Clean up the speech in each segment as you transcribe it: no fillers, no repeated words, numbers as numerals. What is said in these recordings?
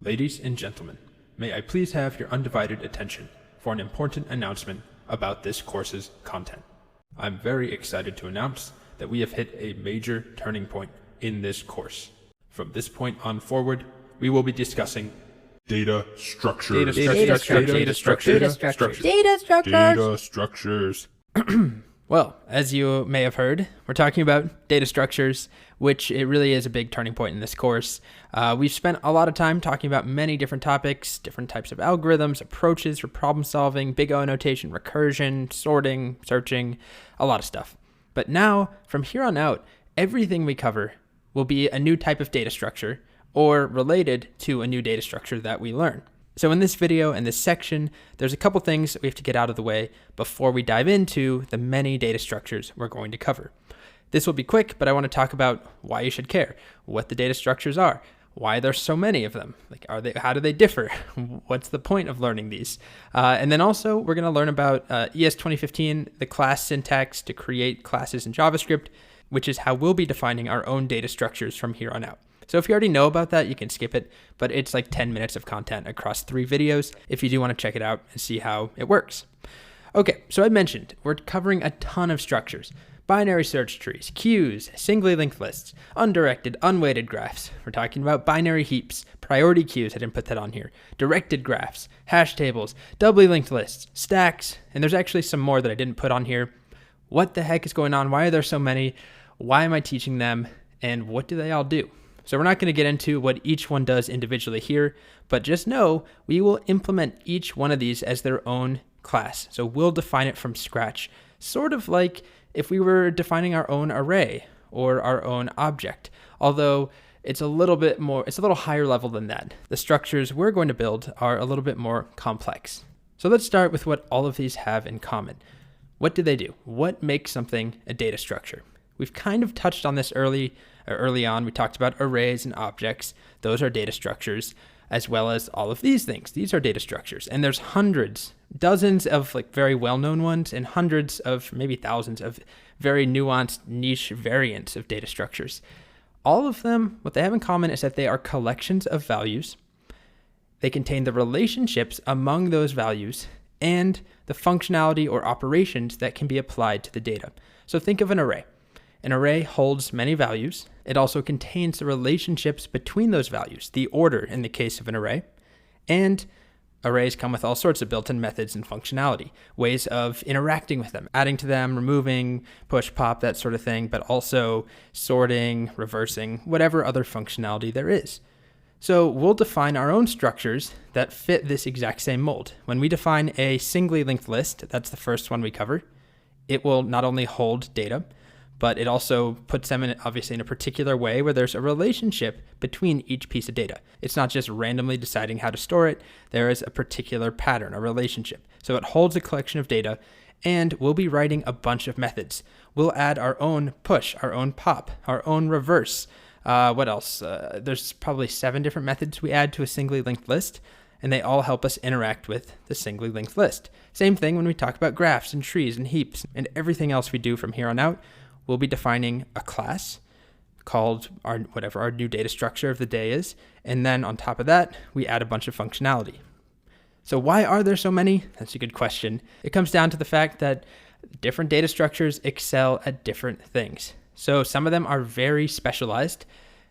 Ladies and gentlemen, may I please have your undivided attention for an important announcement about this course's content. I'm very excited to announce that we have hit a major turning point in this course. From this point on forward, we will be discussing data structures. Data structures. Well, as you may have heard, we're talking about data structures, which it really is a big turning point in this course. We've spent a lot of time talking about many different topics, different types of algorithms, approaches for problem solving, big O notation, recursion, sorting, searching, a lot of stuff. But now, from here on out, everything we cover will be a new type of data structure or related to a new data structure that we learn. So in this video and this section, there's a couple things that we have to get out of the way before we dive into the many data structures we're going to cover. This will be quick, but I want to talk about why you should care, what the data structures are, why there's so many of them, how do they differ, what's the point of learning these, and then also we're going to learn about ES 2015, the class syntax to create classes in JavaScript, which is how we'll be defining our own data structures from here on out. So if you already know about that, you can skip it, but it's like 10 minutes of content across 3 videos if you do want to check it out and see how it works. Okay, so I mentioned we're covering a ton of structures. Binary search trees, queues, singly linked lists, undirected, unweighted graphs. We're talking about binary heaps, priority queues, I didn't put that on here, directed graphs, hash tables, doubly linked lists, stacks, and there's actually some more that I didn't put on here. What the heck is going on? Why are there so many? Why am I teaching them? And what do they all do? So we're not going to get into what each one does individually here, but just know we will implement each one of these as their own class. So we'll define it from scratch, sort of like if we were defining our own array or our own object, although it's a little higher level than that. The structures we're going to build are a little bit more complex. So let's start with what all of these have in common. What do they do? What makes something a data structure? We've kind of touched on this early on. We talked about arrays and objects. Those are data structures, as well as all of these things. These are data structures. And there's hundreds, dozens of very well-known ones, and hundreds of, maybe thousands of very nuanced niche variants of data structures. All of them, what they have in common is that they are collections of values. They contain the relationships among those values and the functionality or operations that can be applied to the data. So think of an array. An array holds many values. It also contains the relationships between those values, the order in the case of an array. And arrays come with all sorts of built-in methods and functionality, ways of interacting with them, adding to them, removing, push, pop, that sort of thing, but also sorting, reversing, whatever other functionality there is. So we'll define our own structures that fit this exact same mold. When we define a singly linked list, that's the first one we cover, it will not only hold data, but it also puts them obviously in a particular way where there's a relationship between each piece of data. It's not just randomly deciding how to store it. There is a particular pattern, a relationship. So it holds a collection of data, and we'll be writing a bunch of methods. We'll add our own push, our own pop, our own reverse. What else? There's probably 7 different methods we add to a singly linked list, and they all help us interact with the singly linked list. Same thing when we talk about graphs and trees and heaps and everything else we do from here on out. We'll be defining a class called whatever our new data structure of the day is. And then on top of that, we add a bunch of functionality. So why are there so many? That's a good question. It comes down to the fact that different data structures excel at different things. So some of them are very specialized,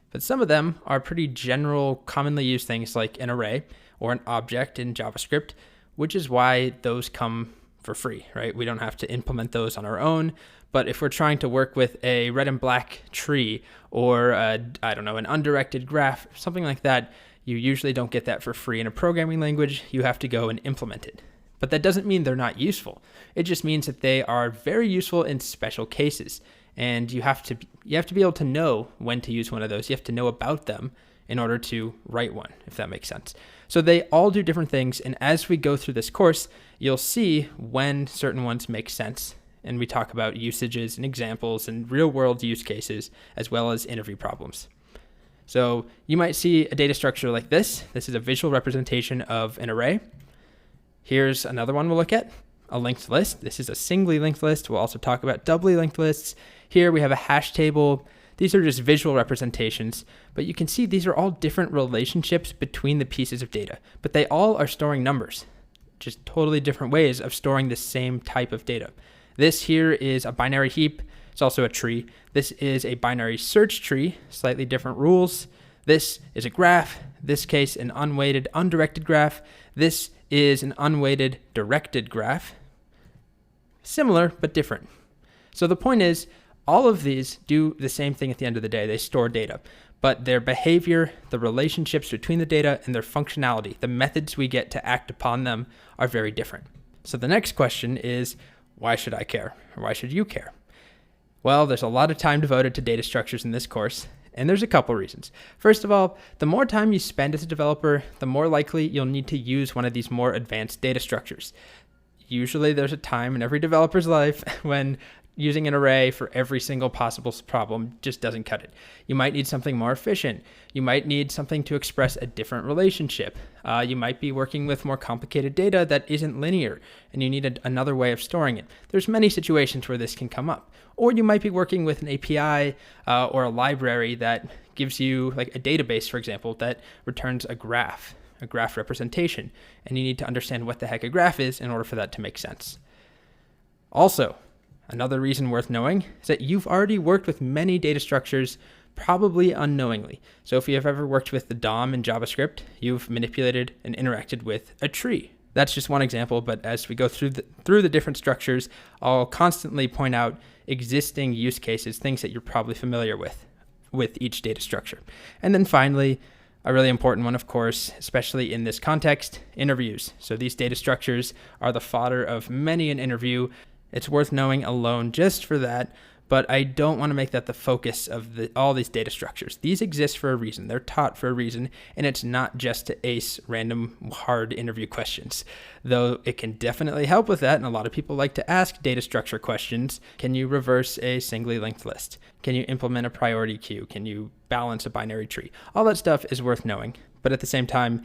but some of them are pretty general, commonly used things like an array or an object in JavaScript, which is why those come for free, right? We don't have to implement those on our own. But if we're trying to work with a red and black tree or an undirected graph, something like that, you usually don't get that for free in a programming language. You have to go and implement it. But that doesn't mean they're not useful. It just means that they are very useful in special cases. And you have to be able to know when to use one of those. You have to know about them in order to write one, if that makes sense. So they all do different things. And as we go through this course, you'll see when certain ones make sense. And we talk about usages and examples and real world use cases, as well as interview problems. So you might see a data structure like this. This is a visual representation of an array. Here's another one we'll look at, a linked list. This is a singly linked list. We'll also talk about doubly linked lists. Here we have a hash table. These are just visual representations, but you can see these are all different relationships between the pieces of data, but they all are storing numbers, just totally different ways of storing the same type of data. This here is a binary heap. It's also a tree. This is a binary search tree, slightly different rules. This is a graph. This case, an unweighted, undirected graph. This is an unweighted, directed graph. Similar, but different. So the point is, all of these do the same thing at the end of the day. They store data, but their behavior, the relationships between the data, and their functionality, the methods we get to act upon them, are very different. So the next question is, why should I care? Or why should you care? Well, there's a lot of time devoted to data structures in this course, and there's a couple reasons. First of all, the more time you spend as a developer, the more likely you'll need to use one of these more advanced data structures. Usually there's a time in every developer's life when using an array for every single possible problem just doesn't cut it. You might need something more efficient. You might need something to express a different relationship. You might be working with more complicated data that isn't linear, and you need another way of storing it. There's many situations where this can come up. Or you might be working with an API or a library that gives you, like a database, for example, that returns a graph representation, and you need to understand what the heck a graph is in order for that to make sense. Also, another reason worth knowing is that you've already worked with many data structures, probably unknowingly. So if you have ever worked with the DOM in JavaScript, you've manipulated and interacted with a tree. That's just one example, but as we go through the different structures, I'll constantly point out existing use cases, things that you're probably familiar with each data structure. And then finally, a really important one, of course, especially in this context, interviews. So these data structures are the fodder of many an interview. It's worth knowing alone just for that, but I don't want to make that the focus of all these data structures. These exist for a reason. They're taught for a reason, and it's not just to ace random hard interview questions, though it can definitely help with that, and a lot of people like to ask data structure questions. Can you reverse a singly linked list? Can you implement a priority queue? Can you balance a binary tree? All that stuff is worth knowing, but at the same time,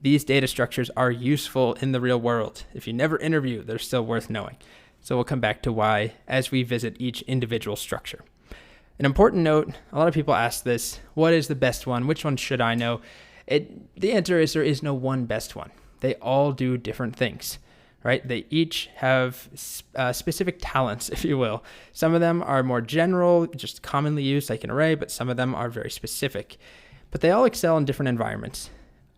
these data structures are useful in the real world. If you never interview, they're still worth knowing. So we'll come back to why as we visit each individual structure. An important note, a lot of people ask this, what is the best one? Which one should I know? The answer is there is no one best one. They all do different things, right? They each have specific talents, if you will. Some of them are more general, just commonly used like an array, but some of them are very specific. But they all excel in different environments.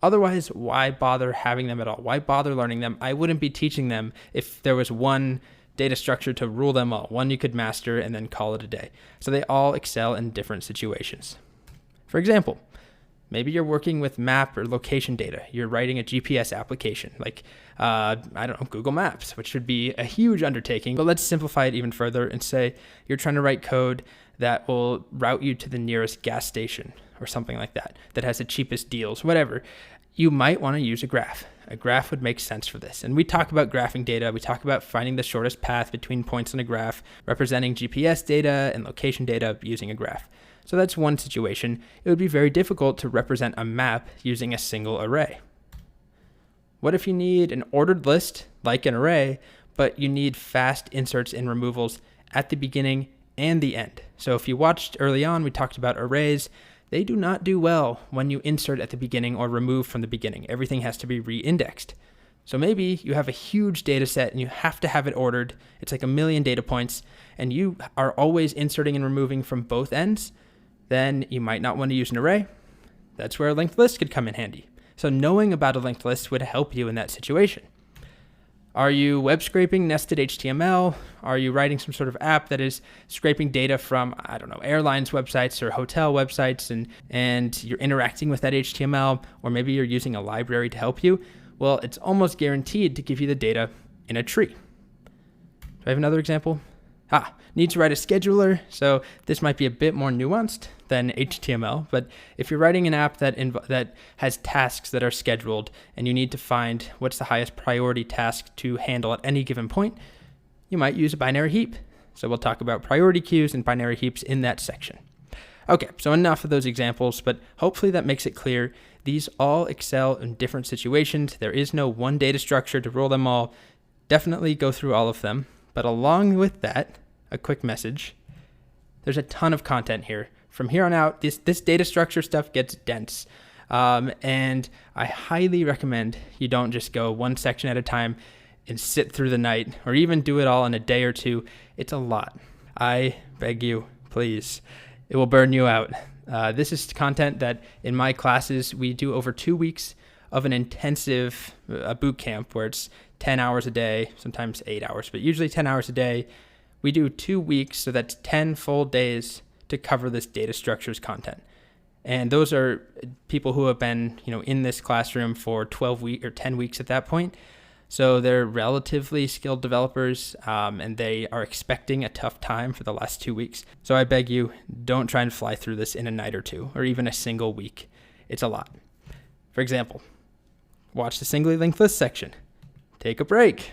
Otherwise, why bother having them at all? Why bother learning them? I wouldn't be teaching them if there was one data structure to rule them all, one you could master and then call it a day. So they all excel in different situations. For example, maybe you're working with map or location data. You're writing a GPS application like, Google Maps, which would be a huge undertaking. But let's simplify it even further and say you're trying to write code that will route you to the nearest gas station or something like that, that has the cheapest deals, whatever. You might want to use a graph. A graph would make sense for this. And we talk about graphing data. We talk about finding the shortest path between points on a graph, representing GPS data and location data using a graph. So that's one situation. It would be very difficult to represent a map using a single array. What if you need an ordered list, like an array, but you need fast inserts and removals at the beginning and the end? So if you watched early on, we talked about arrays. They do not do well when you insert at the beginning or remove from the beginning. Everything has to be re-indexed. So maybe you have a huge data set and you have to have it ordered. It's like 1 million data points and you are always inserting and removing from both ends. Then you might not want to use an array. That's where a linked list could come in handy. So knowing about a linked list would help you in that situation. Are you web scraping nested HTML? Are you writing some sort of app that is scraping data from, airlines websites or hotel websites and you're interacting with that HTML, or maybe you're using a library to help you? Well, it's almost guaranteed to give you the data in a tree. Do I have another example? Need to write a scheduler. So this might be a bit more nuanced than HTML, but if you're writing an app that has tasks that are scheduled and you need to find what's the highest priority task to handle at any given point, you might use a binary heap. So we'll talk about priority queues and binary heaps in that section. Okay, so enough of those examples, but hopefully that makes it clear. These all excel in different situations. There is no one data structure to rule them all. Definitely go through all of them. But along with that, a quick message. There's a ton of content here From here on out, this data structure stuff gets dense. And I highly recommend you don't just go one section at a time and sit through the night, or even do it all in a day or two. It's a lot. I beg you, please. It will burn you out. This is content that in my classes, we do over 2 weeks of an intensive boot camp where it's 10 hours a day, sometimes 8 hours, but usually 10 hours a day. We do 2 weeks, so that's 10 full days to cover this data structures content. And those are people who have been, in this classroom for 12 weeks or 10 weeks at that point. So they're relatively skilled developers, and they are expecting a tough time for the last 2 weeks. So I beg you, don't try and fly through this in a night or two, or even a single week. It's a lot. For example, watch the singly linked list section. Take a break.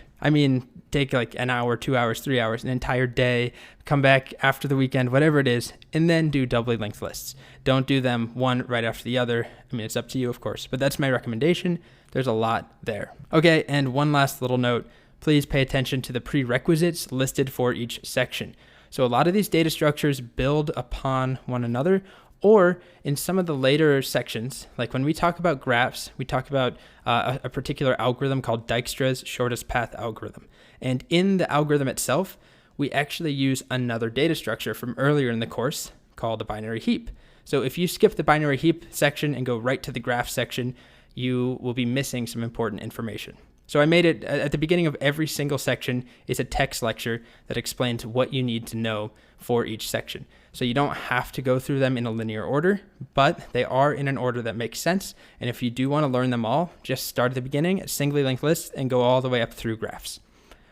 Take like an hour, 2 hours, 3 hours, an entire day, come back after the weekend, whatever it is, and then do doubly linked lists. Don't do them one right after the other. It's up to you, of course, but that's my recommendation. There's a lot there. Okay, and one last little note. Please pay attention to the prerequisites listed for each section. So a lot of these data structures build upon one another, or in some of the later sections, like when we talk about graphs, we talk about a particular algorithm called Dijkstra's shortest path algorithm. And in the algorithm itself, we actually use another data structure from earlier in the course called a binary heap. So if you skip the binary heap section and go right to the graph section, you will be missing some important information. So I made it at the beginning of every single section is a text lecture that explains what you need to know for each section. So you don't have to go through them in a linear order, but they are in an order that makes sense. And if you do want to learn them all, just start at the beginning at singly linked lists and go all the way up through graphs.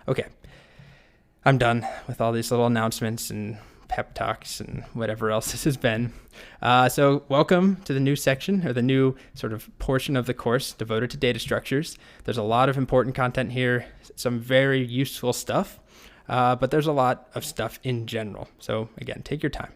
Okay, I'm done with all these little announcements and pep talks and whatever else this has been. So welcome to the new section, or the new sort of portion of the course devoted to data structures. There's a lot of important content here, some very useful stuff, but there's a lot of stuff in general. So again, take your time.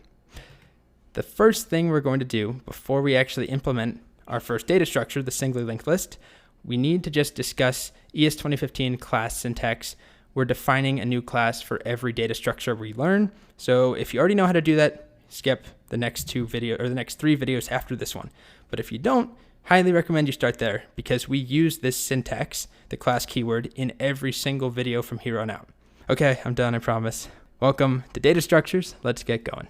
The first thing we're going to do before we actually implement our first data structure, the singly linked list, we need to just discuss ES 2015 class syntax. We're defining a new class for every data structure we learn. So if you already know how to do that, skip the next 3 videos after this one. But if you don't, highly recommend you start there, because we use this syntax, the class keyword, in every single video from here on out. Okay, I'm done, I promise. Welcome to data structures. Let's get going.